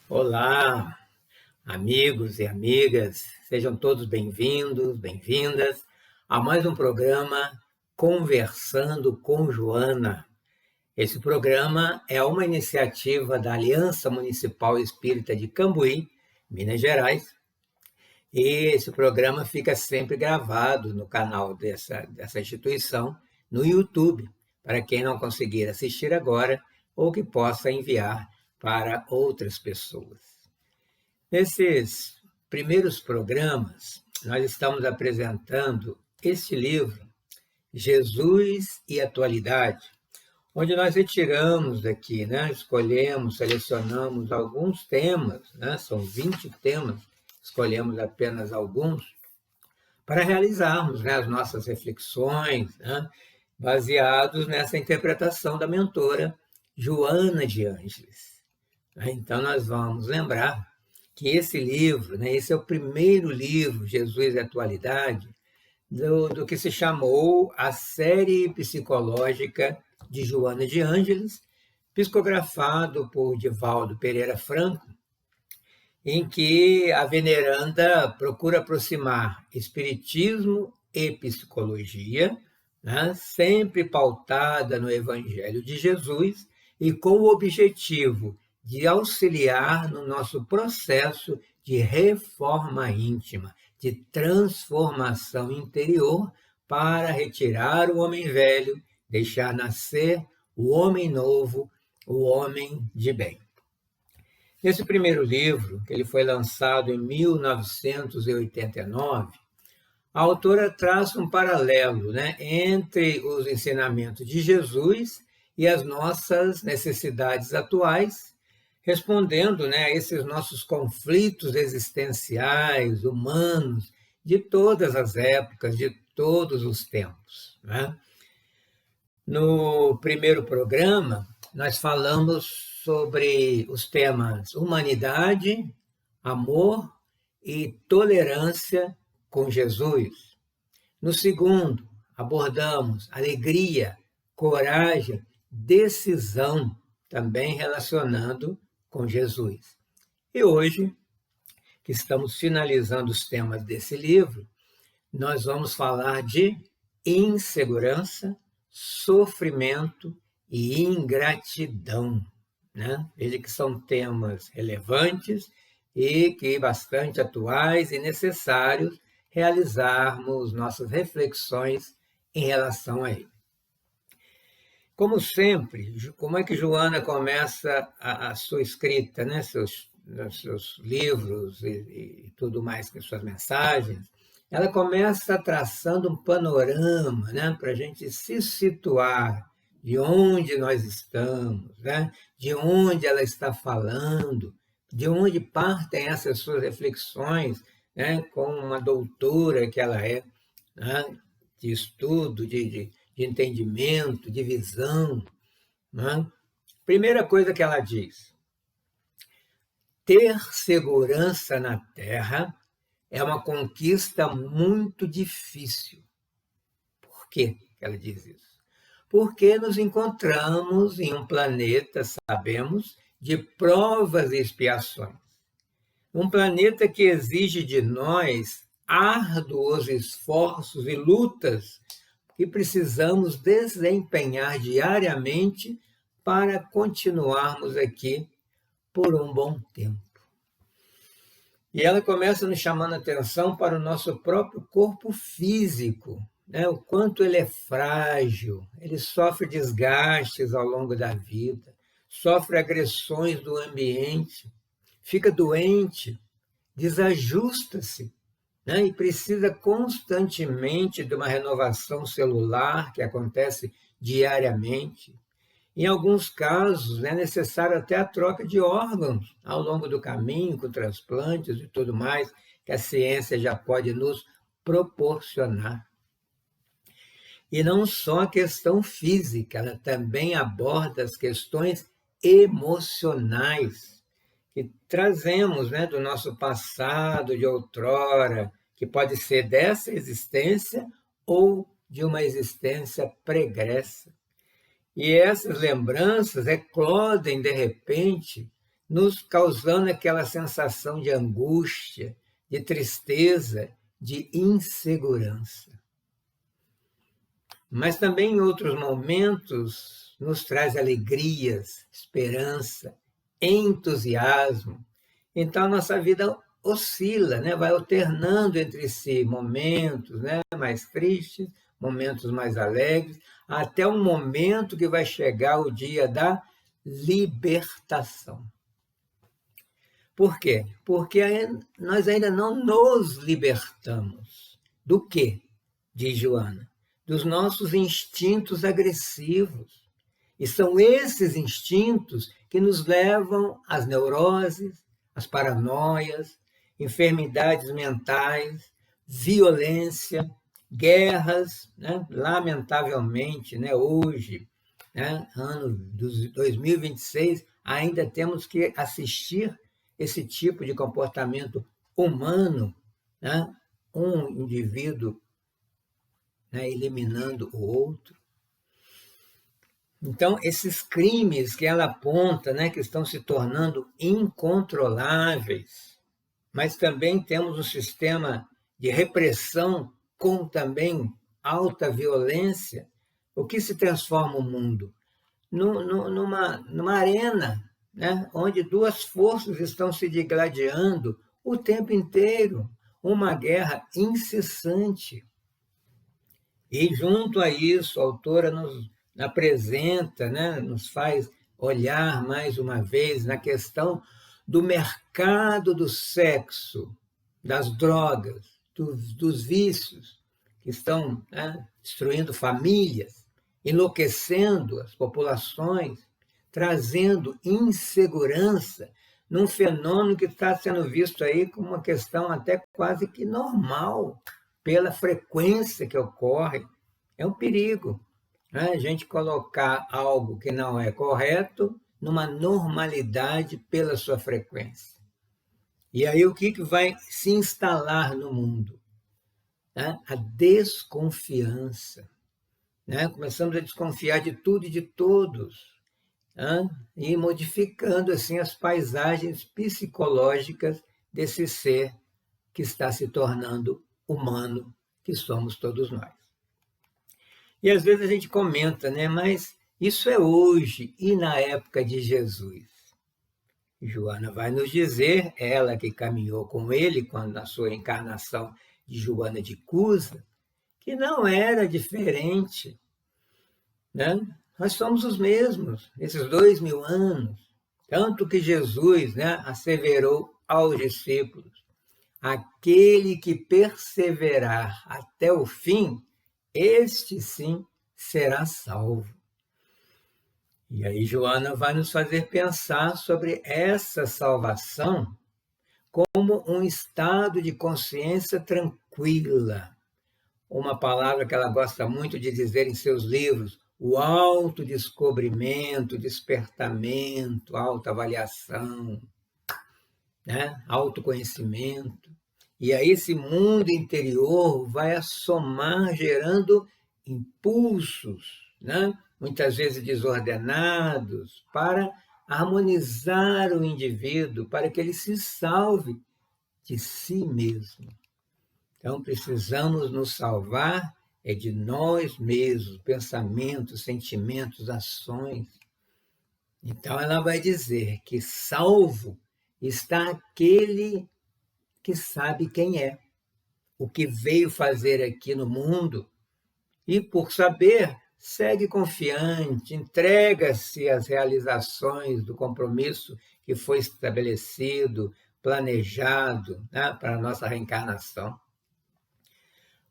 Olá, amigos e amigas, sejam todos bem-vindos, bem-vindas a mais um programa Conversando com Joana. Esse programa é uma iniciativa da Aliança Municipal Espírita de Cambuí, Minas Gerais, e esse programa fica sempre gravado no canal dessa instituição no YouTube, para quem não conseguir assistir agora ou que possa enviar para outras pessoas. Nesses primeiros programas, nós estamos apresentando este livro, Jesus e Atualidade, onde nós retiramos daqui, escolhemos, selecionamos alguns temas, são 20 temas, escolhemos apenas alguns, para realizarmos as nossas reflexões, baseados nessa interpretação da mentora Joana de Ângeles. Então, nós vamos lembrar que esse livro, esse é o primeiro livro, Jesus e Atualidade, do que se chamou a série psicológica de Joana de Ângeles, psicografado por Divaldo Pereira Franco, em que a veneranda procura aproximar espiritismo e psicologia, sempre pautada no Evangelho de Jesus e com o objetivo de auxiliar no nosso processo de reforma íntima, de transformação interior para retirar o homem velho, deixar nascer o homem novo, o homem de bem. Nesse primeiro livro, que ele foi lançado em 1989, a autora traça um paralelo entre os ensinamentos de Jesus e as nossas necessidades atuais, respondendo a esses nossos conflitos existenciais, humanos, de todas as épocas, de todos os tempos. No primeiro programa, nós falamos sobre os temas humanidade, amor e tolerância com Jesus. No segundo, abordamos alegria, coragem, decisão, também relacionando com Jesus. E hoje, que estamos finalizando os temas desse livro, nós vamos falar de insegurança, sofrimento e ingratidão. Veja que são temas relevantes e que bastante atuais e necessários realizarmos nossas reflexões em relação a ele. Como sempre, como é que Joana começa a sua escrita, seus livros e tudo mais, com suas mensagens? Ela começa traçando um panorama para a gente se situar de onde nós estamos, de onde ela está falando, de onde partem essas suas reflexões, com uma doutora que ela é, de estudo, de entendimento, de visão. Primeira coisa que ela diz: ter segurança na Terra é uma conquista muito difícil. Por que ela diz isso? Porque nos encontramos em um planeta, sabemos, de provas e expiações. Um planeta que exige de nós árduos esforços e lutas que precisamos desempenhar diariamente para continuarmos aqui por um bom tempo. E ela começa nos chamando a atenção para o nosso próprio corpo físico, o quanto ele é frágil, ele sofre desgastes ao longo da vida, sofre agressões do ambiente, fica doente, desajusta-se, e precisa constantemente de uma renovação celular que acontece diariamente. Em alguns casos, é necessário até a troca de órgãos ao longo do caminho, com transplantes e tudo mais, que a ciência já pode nos proporcionar. E não só a questão física, ela também aborda as questões emocionais que trazemos do nosso passado, de outrora, que pode ser dessa existência ou de uma existência pregressa. E essas lembranças eclodem, de repente, nos causando aquela sensação de angústia, de tristeza, de insegurança. Mas também em outros momentos nos traz alegrias, esperança, entusiasmo. Então a nossa vida oscila, né? Vai alternando entre si momentos, né? Mais tristes, momentos mais alegres, até um momento que vai chegar o dia da libertação. Por quê? Porque nós ainda não nos libertamos. Do quê? Diz Joana. Dos nossos instintos agressivos. E são esses instintos que nos levam às neuroses, às paranoias, enfermidades mentais, violência, guerras, né? Lamentavelmente, né? Hoje, né? Ano de 2026, ainda temos que assistir esse tipo de comportamento humano, né? Um indivíduo, né? Eliminando o outro. Então, esses crimes que ela aponta, né? Que estão se tornando incontroláveis, mas também temos um sistema de repressão com também alta violência. O que se transforma o mundo? Numa arena, né? Onde duas forças estão se digladiando o tempo inteiro, uma guerra incessante. E junto a isso, a autora nos apresenta, né? Nos faz olhar mais uma vez na questão do mercado do sexo, das drogas, dos vícios, que estão, né? Destruindo famílias, enlouquecendo as populações, trazendo insegurança num fenômeno que está sendo visto aí como uma questão até quase que normal, pela frequência que ocorre. É um perigo, né? A gente colocar algo que não é correto numa normalidade pela sua frequência. E aí o que vai se instalar no mundo? Né? A desconfiança. Né? Começamos a desconfiar de tudo e de todos, né? E modificando assim as paisagens psicológicas desse ser que está se tornando humano, que somos todos nós. E às vezes a gente comenta, né? Mas isso é hoje e na época de Jesus. Joana vai nos dizer, ela que caminhou com ele quando na sua encarnação de Joana de Cusa, que não era diferente, né? Nós somos os mesmos, esses 2000 anos. Tanto que Jesus, né, asseverou aos discípulos: aquele que perseverar até o fim, este sim será salvo. E aí Joana vai nos fazer pensar sobre essa salvação como um estado de consciência tranquila. Uma palavra que ela gosta muito de dizer em seus livros: o autodescobrimento, despertamento, autoavaliação, né? Autoconhecimento. E aí esse mundo interior vai a somar, gerando impulsos, né? Muitas vezes desordenados, para harmonizar o indivíduo, para que ele se salve de si mesmo. Então, precisamos nos salvar de nós mesmos, pensamentos, sentimentos, ações. Então, ela vai dizer que salvo está aquele que sabe quem é, o que veio fazer aqui no mundo, e, por saber, segue confiante, entrega-se às realizações do compromisso que foi estabelecido, planejado, né, para a nossa reencarnação.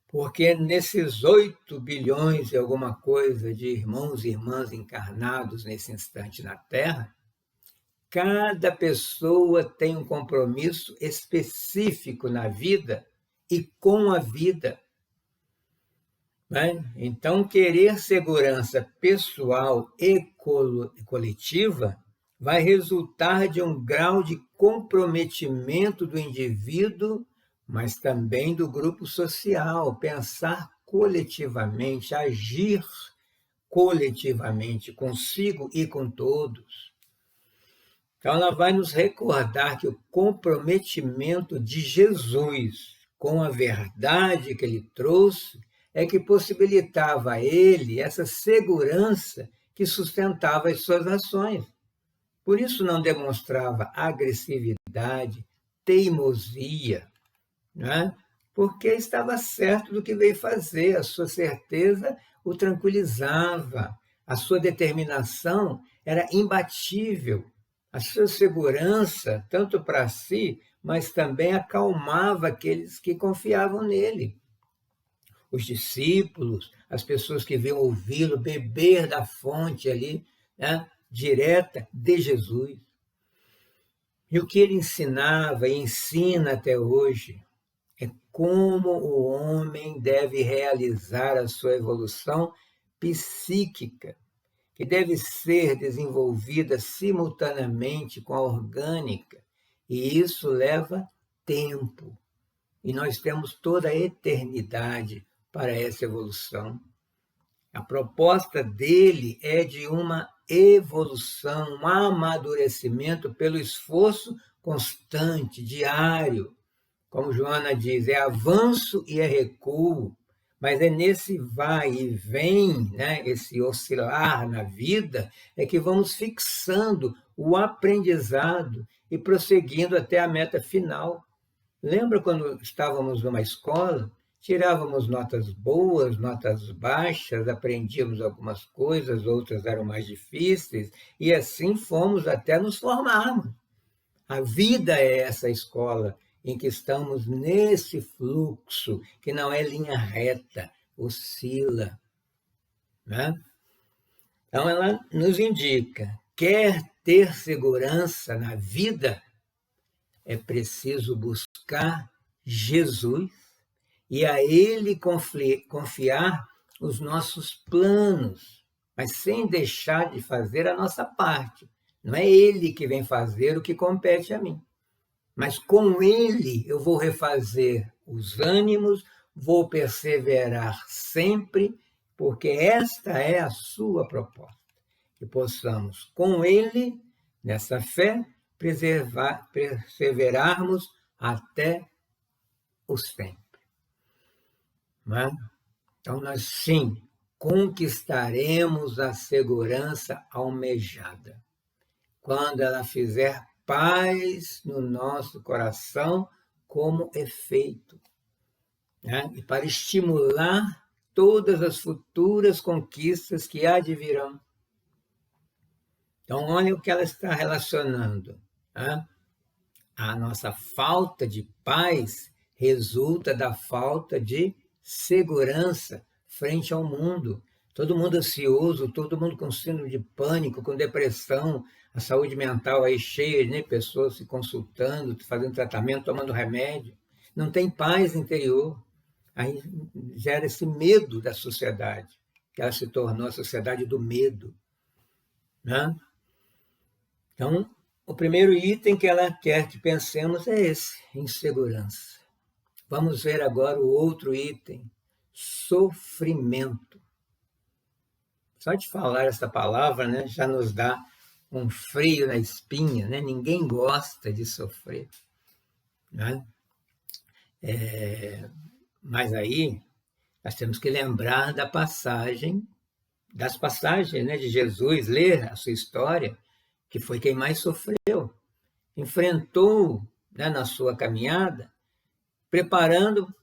Porque nesses 8 bilhões e alguma coisa de irmãos e irmãs encarnados nesse instante na Terra, cada pessoa tem um compromisso específico na vida e com a vida. Né? Então, querer segurança pessoal e coletiva vai resultar de um grau de comprometimento do indivíduo, mas também do grupo social, pensar coletivamente, agir coletivamente, consigo e com todos. Então, ela vai nos recordar que o comprometimento de Jesus com a verdade que ele trouxe é que possibilitava a ele essa segurança que sustentava as suas ações. Por isso não demonstrava agressividade, teimosia, né? Porque estava certo do que veio fazer, a sua certeza o tranquilizava, a sua determinação era imbatível, a sua segurança, tanto para si, mas também acalmava aqueles que confiavam nele. Os discípulos, as pessoas que vinham ouvi-lo beber da fonte ali, né, direta de Jesus. E o que ele ensinava e ensina até hoje é como o homem deve realizar a sua evolução psíquica, que deve ser desenvolvida simultaneamente com a orgânica, e isso leva tempo. E nós temos toda a eternidade para essa evolução. A proposta dele é de uma evolução, um amadurecimento pelo esforço constante, diário. Como Joana diz, é avanço e é recuo, mas é nesse vai e vem, né, esse oscilar na vida, é que vamos fixando o aprendizado e prosseguindo até a meta final. Lembra quando estávamos numa escola, tirávamos notas boas, notas baixas, aprendíamos algumas coisas, outras eram mais difíceis, e assim fomos até nos formarmos. A vida é essa escola em que estamos nesse fluxo, que não é linha reta, oscila, né? Então, ela nos indica, quer ter segurança na vida, é preciso buscar Jesus e a Ele confiar os nossos planos, mas sem deixar de fazer a nossa parte. Não é Ele que vem fazer o que compete a mim, mas com Ele eu vou refazer os ânimos, vou perseverar sempre, porque esta é a sua proposta, que possamos, com Ele, nessa fé, perseverarmos até o sempre. Não é? Então, nós sim conquistaremos a segurança almejada quando ela fizer paz no nosso coração como efeito, né? E para estimular todas as futuras conquistas que há de virão. Então, olha o que ela está relacionando, né? A nossa falta de paz resulta da falta de segurança frente ao mundo. Todo mundo ansioso, todo mundo com síndrome de pânico, com depressão, a saúde mental aí cheia, né? Pessoas se consultando, fazendo tratamento, tomando remédio. Não tem paz interior. Aí gera esse medo da sociedade, que ela se tornou a sociedade do medo, né? Então, o primeiro item que ela quer que pensemos é esse, insegurança. Vamos ver agora o outro item, sofrimento. Só de falar essa palavra, né, já nos dá um frio na espinha, né? Ninguém gosta de sofrer, né? Mas aí nós temos que lembrar das passagens, né, de Jesus, ler a sua história, que foi quem mais sofreu, enfrentou, né, na sua caminhada, preparando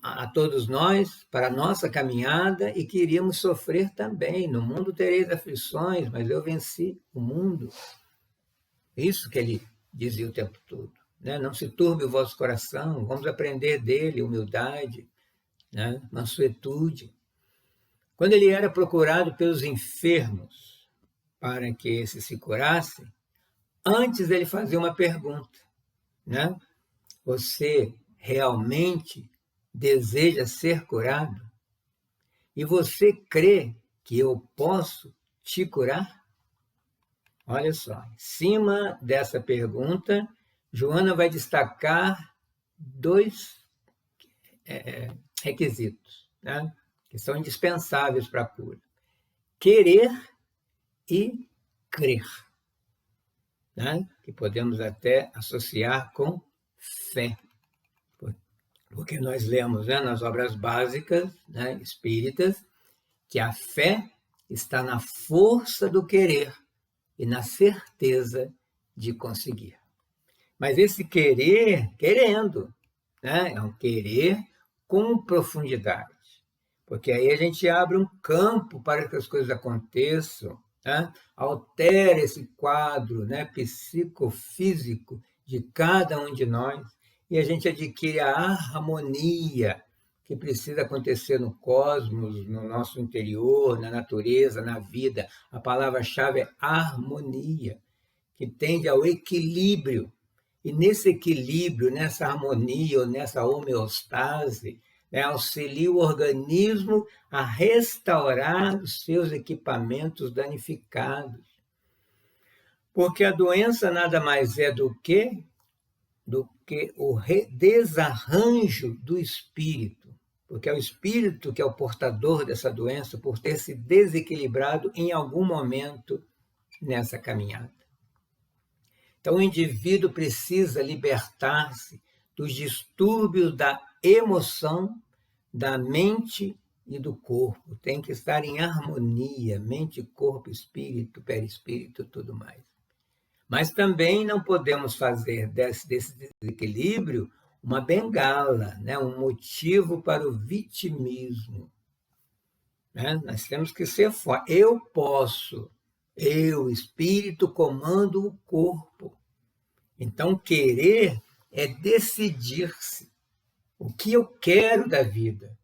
a todos nós para a nossa caminhada e que iríamos sofrer também. No mundo tereis aflições, mas eu venci o mundo. Isso que ele dizia o tempo todo, né? Não se turbe o vosso coração, vamos aprender dele humildade, né? Mansuetude. Quando ele era procurado pelos enfermos para que esses se curassem, antes ele fazia uma pergunta, né? Você realmente deseja ser curado? E você crê que eu posso te curar? Olha só, em cima dessa pergunta, Joana vai destacar dois requisitos, né, que são indispensáveis para a cura: querer e crer. né? Que podemos até associar com fé, porque nós lemos, né, nas obras básicas, né, espíritas, que a fé está na força do querer e na certeza de conseguir. Mas esse querer, querendo, né, é um querer com profundidade, porque aí a gente abre um campo para que as coisas aconteçam, né? Altera esse quadro, né, psicofísico de cada um de nós e a gente adquire a harmonia que precisa acontecer no cosmos, no nosso interior, na natureza, na vida. A palavra-chave é harmonia, que tende ao equilíbrio. E nesse equilíbrio, nessa harmonia, ou nessa homeostase, né, auxilia o organismo a restaurar os seus equipamentos danificados. Porque a doença nada mais é do que o desarranjo do espírito. Porque é o espírito que é o portador dessa doença por ter se desequilibrado em algum momento nessa caminhada. Então, o indivíduo precisa libertar-se dos distúrbios da emoção, da mente e do corpo. Tem que estar em harmonia, mente, corpo, espírito, perispírito, tudo mais. Mas também não podemos fazer desse desequilíbrio uma bengala, né? Um motivo para o vitimismo. Né? Nós temos que ser fortes. Eu posso, eu, espírito, comando o corpo. Então, querer é decidir-se. O que eu quero da vida?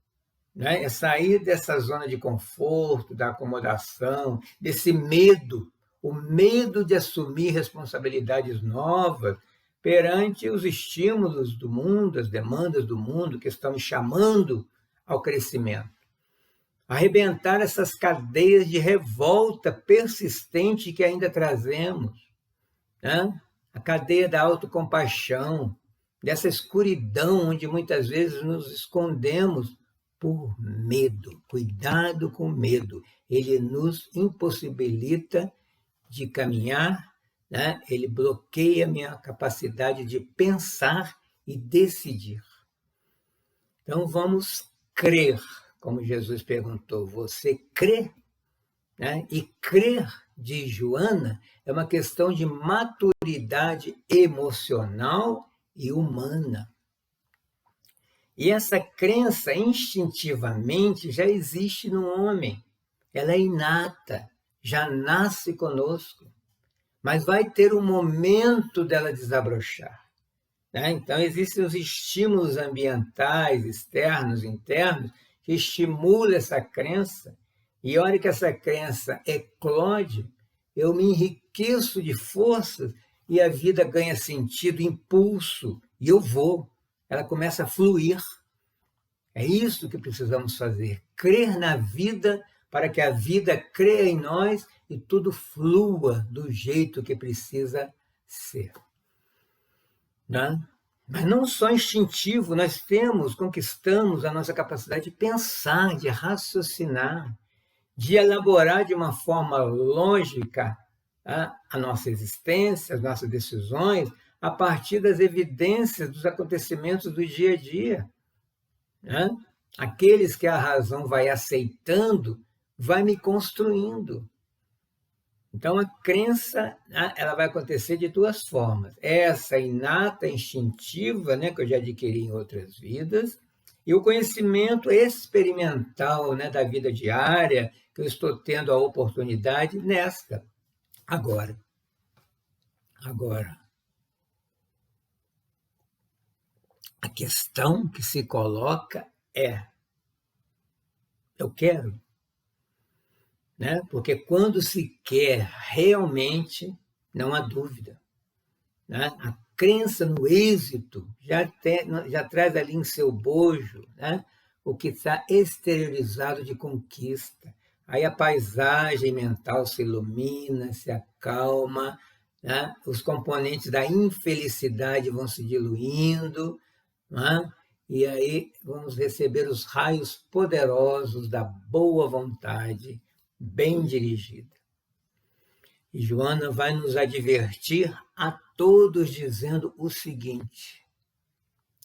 Né? É sair dessa zona de conforto, da acomodação, desse medo, o medo de assumir responsabilidades novas perante os estímulos do mundo, as demandas do mundo que estão me chamando ao crescimento. Arrebentar essas cadeias de revolta persistente que ainda trazemos, né? A cadeia da autocompaixão, dessa escuridão onde muitas vezes nos escondemos por medo. Cuidado com o medo. Ele nos impossibilita de caminhar, né? Ele bloqueia a minha capacidade de pensar e decidir. Então vamos crer, como Jesus perguntou, você crê? Né? E crer, diz Joana, é uma questão de maturidade emocional e humana. E essa crença, instintivamente, já existe no homem. Ela é inata, já nasce conosco. Mas vai ter um momento dela desabrochar. Né? Então, existem os estímulos ambientais, externos, internos, que estimulam essa crença. E a hora que essa crença eclode, eu me enriqueço de forças e a vida ganha sentido, impulso, e eu vou. Ela começa a fluir. É isso que precisamos fazer, crer na vida para que a vida creia em nós e tudo flua do jeito que precisa ser. Né? Mas não só instintivo, nós conquistamos a nossa capacidade de pensar, de raciocinar, de elaborar de uma forma lógica a nossa existência, as nossas decisões, a partir das evidências dos acontecimentos do dia a dia. Né? Aqueles que a razão vai aceitando, vai me construindo. Então, a crença, ela vai acontecer de duas formas. Essa inata, instintiva, né, que eu já adquiri em outras vidas, e o conhecimento experimental, né, da vida diária, que eu estou tendo a oportunidade nesta, agora. A questão que se coloca é: eu quero? Né? Porque quando se quer realmente, não há dúvida. Né? A crença no êxito já traz ali em seu bojo, né, o que está exteriorizado de conquista. Aí a paisagem mental se ilumina, se acalma, né? Os componentes da infelicidade vão se diluindo, né? E aí vamos receber os raios poderosos da boa vontade, bem dirigida. E Joana vai nos advertir a todos dizendo o seguinte: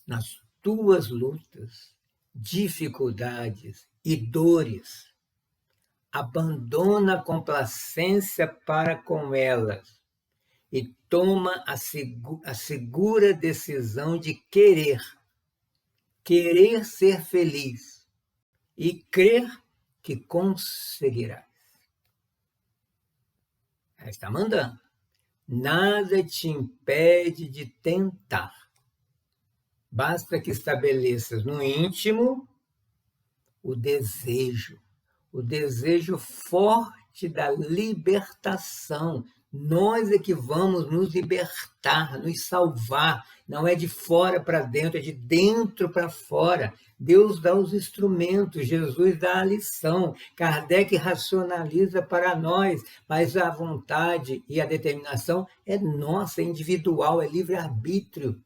nas tuas lutas, dificuldades e dores, abandona a complacência para com elas e toma a segura decisão de querer ser feliz e crer que conseguirás. Ela está mandando. Nada te impede de tentar. Basta que estabeleças no íntimo o desejo forte da libertação. Nós é que vamos nos libertar, nos salvar. Não é de fora para dentro, é de dentro para fora. Deus dá os instrumentos, Jesus dá a lição. Kardec racionaliza para nós, mas a vontade e a determinação é nossa, é individual, é livre-arbítrio.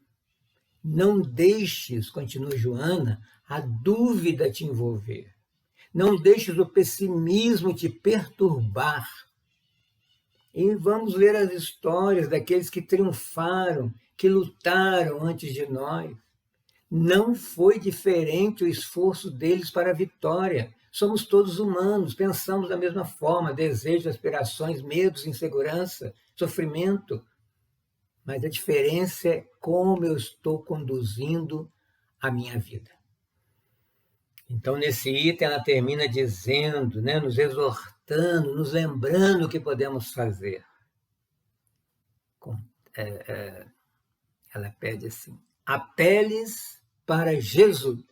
Não deixes, continua Joana, a dúvida te envolver. Não deixes o pessimismo te perturbar. E vamos ler as histórias daqueles que triunfaram, que lutaram antes de nós. Não foi diferente o esforço deles para a vitória. Somos todos humanos, pensamos da mesma forma, desejos, aspirações, medos, insegurança, sofrimento. Mas a diferença é como eu estou conduzindo a minha vida. Então, nesse item, ela termina dizendo, né, nos exortando, nos lembrando o que podemos fazer. Ela pede assim: apeles para Jesus.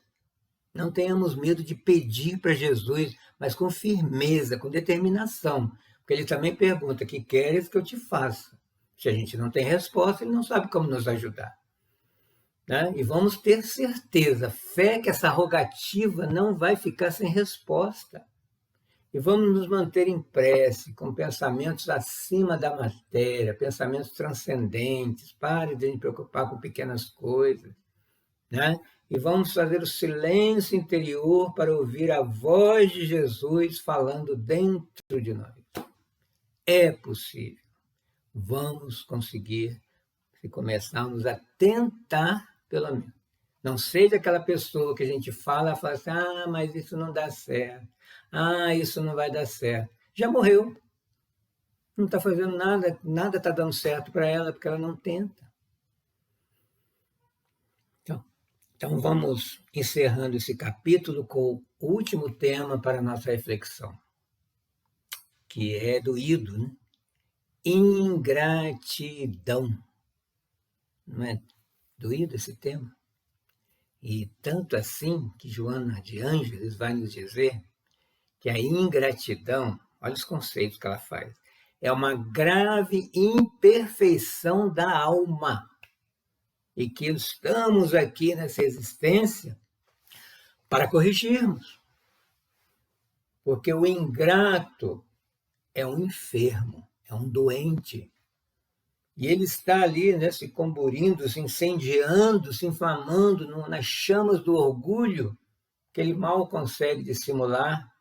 Não tenhamos medo de pedir para Jesus, mas com firmeza, com determinação. Porque ele também pergunta: que queres que eu te faça? Se a gente não tem resposta, ele não sabe como nos ajudar. Né? E vamos ter certeza, fé que essa rogativa não vai ficar sem resposta. E vamos nos manter em prece, com pensamentos acima da matéria, pensamentos transcendentes. Pare de nos preocupar com pequenas coisas. Né? E vamos fazer o silêncio interior para ouvir a voz de Jesus falando dentro de nós. É possível. Vamos conseguir, se começarmos a tentar, pelo menos. Não seja aquela pessoa que a gente fala assim: ah, mas isso não dá certo. Ah, isso não vai dar certo. Já morreu. Não está fazendo nada, nada está dando certo para ela, porque ela não tenta. Então, vamos encerrando esse capítulo com o último tema para a nossa reflexão, que é do Ido, né? Ingratidão. Não é doído esse tema? E tanto assim que Joana de Ângeles vai nos dizer que a ingratidão, olha os conceitos que ela faz, é uma grave imperfeição da alma. E que estamos aqui nessa existência para corrigirmos. Porque o ingrato é um enfermo, é um doente. E ele está ali, né, se comburindo, se incendiando, se inflamando nas chamas do orgulho, que ele mal consegue dissimular,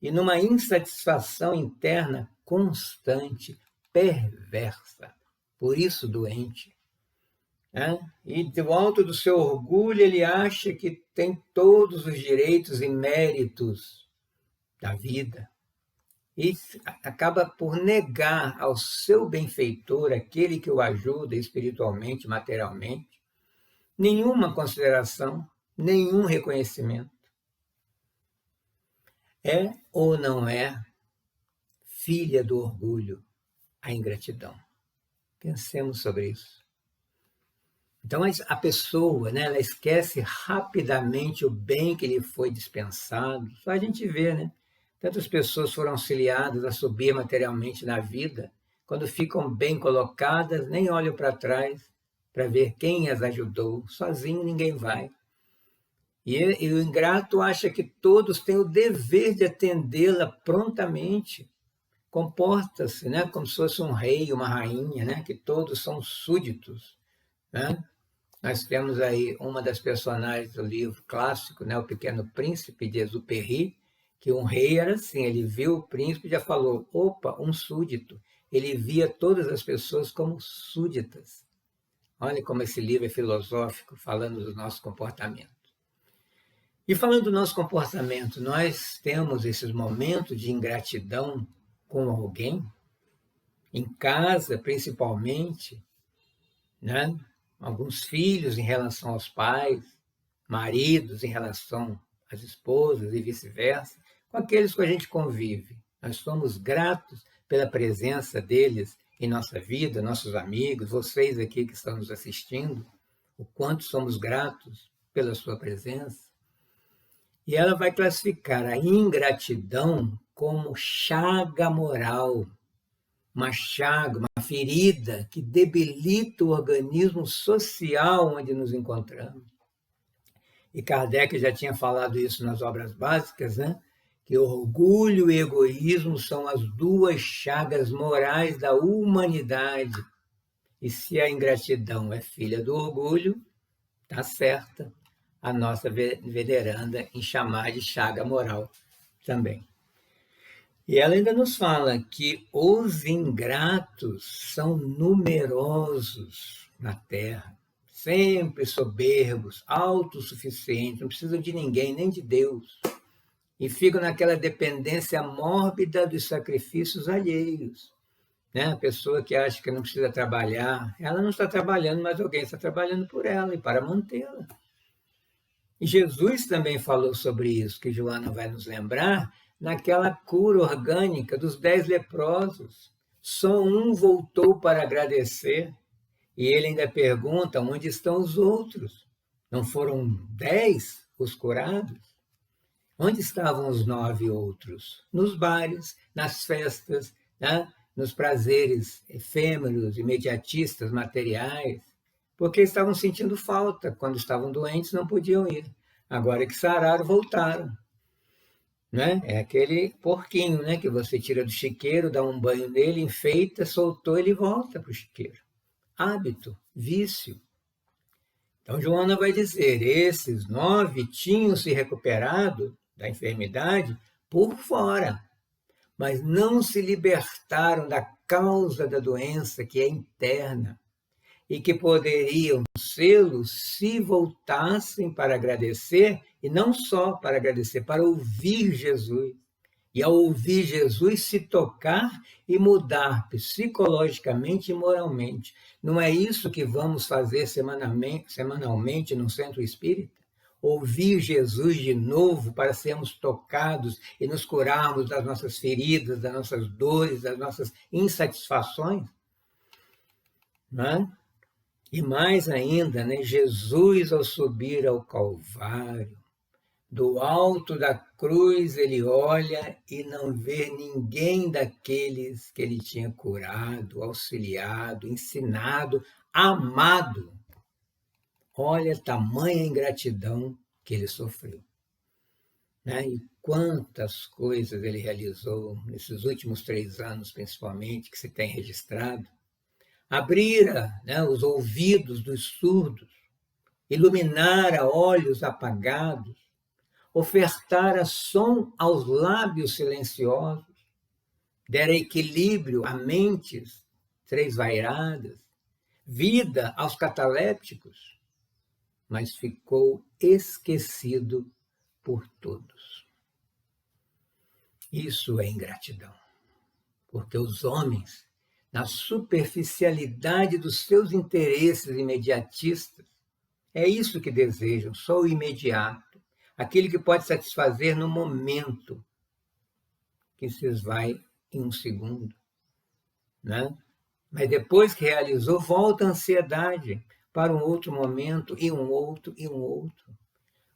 e numa insatisfação interna constante, perversa. Por isso, doente. Né? E do alto do seu orgulho, ele acha que tem todos os direitos e méritos da vida. E acaba por negar ao seu benfeitor, aquele que o ajuda espiritualmente, materialmente, nenhuma consideração, nenhum reconhecimento. É ou não é filha do orgulho a ingratidão? Pensemos sobre isso. Então, a pessoa, né, ela esquece rapidamente o bem que lhe foi dispensado. Só a gente vê, né? Tantas pessoas foram auxiliadas a subir materialmente na vida, quando ficam bem colocadas, nem olham para trás para ver quem as ajudou. Sozinho ninguém vai. E o ingrato acha que todos têm o dever de atendê-la prontamente. Comporta-se, né, como se fosse um rei, uma rainha, né, que todos são súditos. Né? Nós temos aí uma das personagens do livro clássico, né, O Pequeno Príncipe, de Exupéry, que um rei era assim, ele viu o príncipe e já falou: opa, um súdito, ele via todas as pessoas como súditas. Olha como esse livro é filosófico, falando do nosso comportamento. E falando do nosso comportamento, nós temos esses momentos de ingratidão com alguém, em casa principalmente, né? Alguns filhos em relação aos pais, maridos em relação às esposas e vice-versa, com aqueles que a gente convive. Nós somos gratos pela presença deles em nossa vida, nossos amigos, vocês aqui que estão nos assistindo, o quanto somos gratos pela sua presença. E ela vai classificar a ingratidão como chaga moral, uma chaga, uma ferida que debilita o organismo social onde nos encontramos. E Kardec já tinha falado isso nas obras básicas, né? Que orgulho e egoísmo são as duas chagas morais da humanidade. E se a ingratidão é filha do orgulho, está certa a nossa veneranda em chamar de chaga moral também. E ela ainda nos fala que os ingratos são numerosos na Terra, sempre soberbos, autossuficientes, não precisam de ninguém, nem de Deus, e ficam naquela dependência mórbida dos sacrifícios alheios. Né? A pessoa que acha que não precisa trabalhar, ela não está trabalhando, mas alguém está trabalhando por ela e para mantê-la. E Jesus também falou sobre isso, que Joana vai nos lembrar, naquela cura orgânica dos 10 leprosos. Só um voltou para agradecer, e ele ainda pergunta onde estão os outros. Não foram 10 os curados? Onde estavam os 9 outros? Nos bares, nas festas, né? Nos prazeres efêmeros, imediatistas, materiais, porque estavam sentindo falta. Quando estavam doentes, não podiam ir. Agora que sararam, voltaram. Né? É aquele porquinho, né? Que você tira do chiqueiro, dá um banho nele, enfeita, soltou, ele volta para o chiqueiro. Hábito, vício. Então, Joana vai dizer, esses 9 tinham se recuperado da enfermidade por fora, mas não se libertaram da causa da doença, que é interna, e que poderiam sê-lo se voltassem para agradecer, e não só para agradecer, para ouvir Jesus. E ao ouvir Jesus, se tocar e mudar psicologicamente e moralmente. Não é isso que vamos fazer semanalmente no Centro Espírita? Ouvir Jesus de novo para sermos tocados e nos curarmos das nossas feridas, das nossas dores, das nossas insatisfações? Não é? E mais ainda, né? Jesus, ao subir ao Calvário, do alto da cruz, ele olha e não vê ninguém daqueles que ele tinha curado, auxiliado, ensinado, amado. Olha a tamanha ingratidão que ele sofreu. Né? E quantas coisas ele realizou nesses últimos 3 anos, principalmente, que se tem registrado. Abrira, né, os ouvidos dos surdos, iluminara olhos apagados, ofertara som aos lábios silenciosos, dera equilíbrio a mentes tresvairadas, vida aos catalépticos, mas ficou esquecido por todos. Isso é ingratidão, porque os homens, na superficialidade dos seus interesses imediatistas, é isso que desejam, só o imediato, aquele que pode satisfazer no momento, que se esvai em um segundo. Né? Mas depois que realizou, volta a ansiedade para um outro momento, e um outro, e um outro,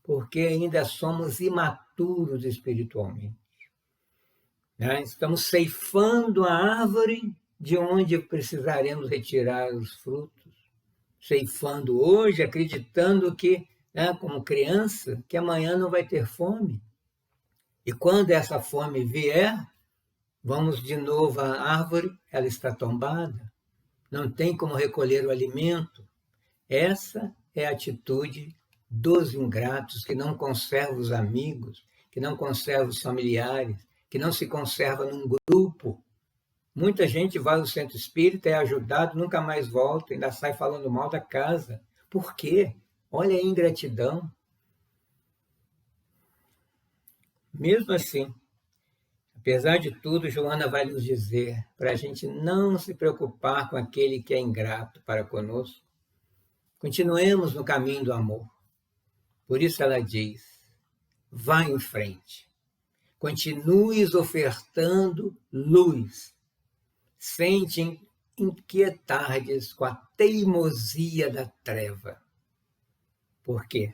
porque ainda somos imaturos espiritualmente. Né? Estamos ceifando a árvore de onde precisaremos retirar os frutos, ceifando hoje, acreditando que, né, como criança, que amanhã não vai ter fome. E quando essa fome vier, vamos de novo à árvore, ela está tombada, não tem como recolher o alimento. Essa é a atitude dos ingratos, que não conservam os amigos, que não conservam os familiares, que não se conserva num grupo, Muita gente vai ao centro espírita, é ajudado, nunca mais volta, ainda sai falando mal da casa. Por quê? Olha a ingratidão. Mesmo assim, apesar de tudo, Joana vai nos dizer para a gente não se preocupar com aquele que é ingrato para conosco. Continuemos no caminho do amor. Por isso ela diz, vá em frente. Continues ofertando luz, sem te inquietardes com a teimosia da treva. Porque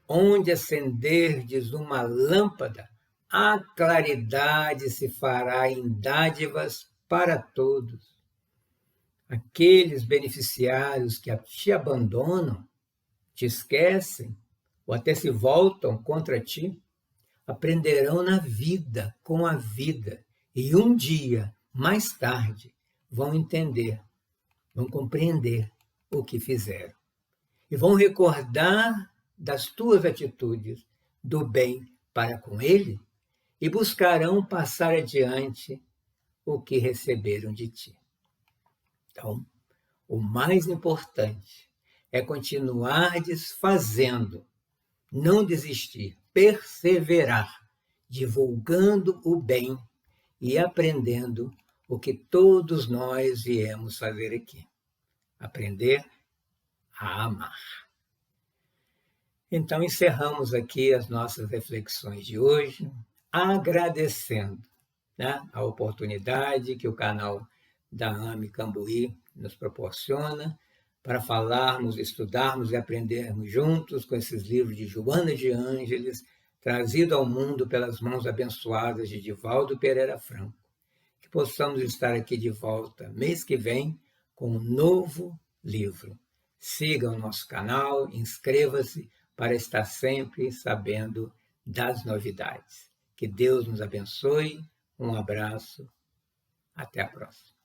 onde acenderdes uma lâmpada, a claridade se fará em dádivas para todos. Aqueles beneficiários que te abandonam, te esquecem, ou até se voltam contra ti, aprenderão na vida, com a vida, e um dia, mais tarde, vão entender, vão compreender o que fizeram. E vão recordar das tuas atitudes, do bem para com ele, e buscarão passar adiante o que receberam de ti. Então, o mais importante é continuardes fazendo, não desistir, perseverar, divulgando o bem e aprendendo o que todos nós viemos fazer aqui. Aprender a amar. Então, encerramos aqui as nossas reflexões de hoje, agradecendo, né, a oportunidade que o canal da AME Cambuí nos proporciona para falarmos, estudarmos e aprendermos juntos com esses livros de Joana de Ângeles, trazido ao mundo pelas mãos abençoadas de Divaldo Pereira Franco. Que possamos estar aqui de volta mês que vem com um novo livro. Siga o nosso canal, inscreva-se para estar sempre sabendo das novidades. Que Deus nos abençoe. Um abraço. Até a próxima.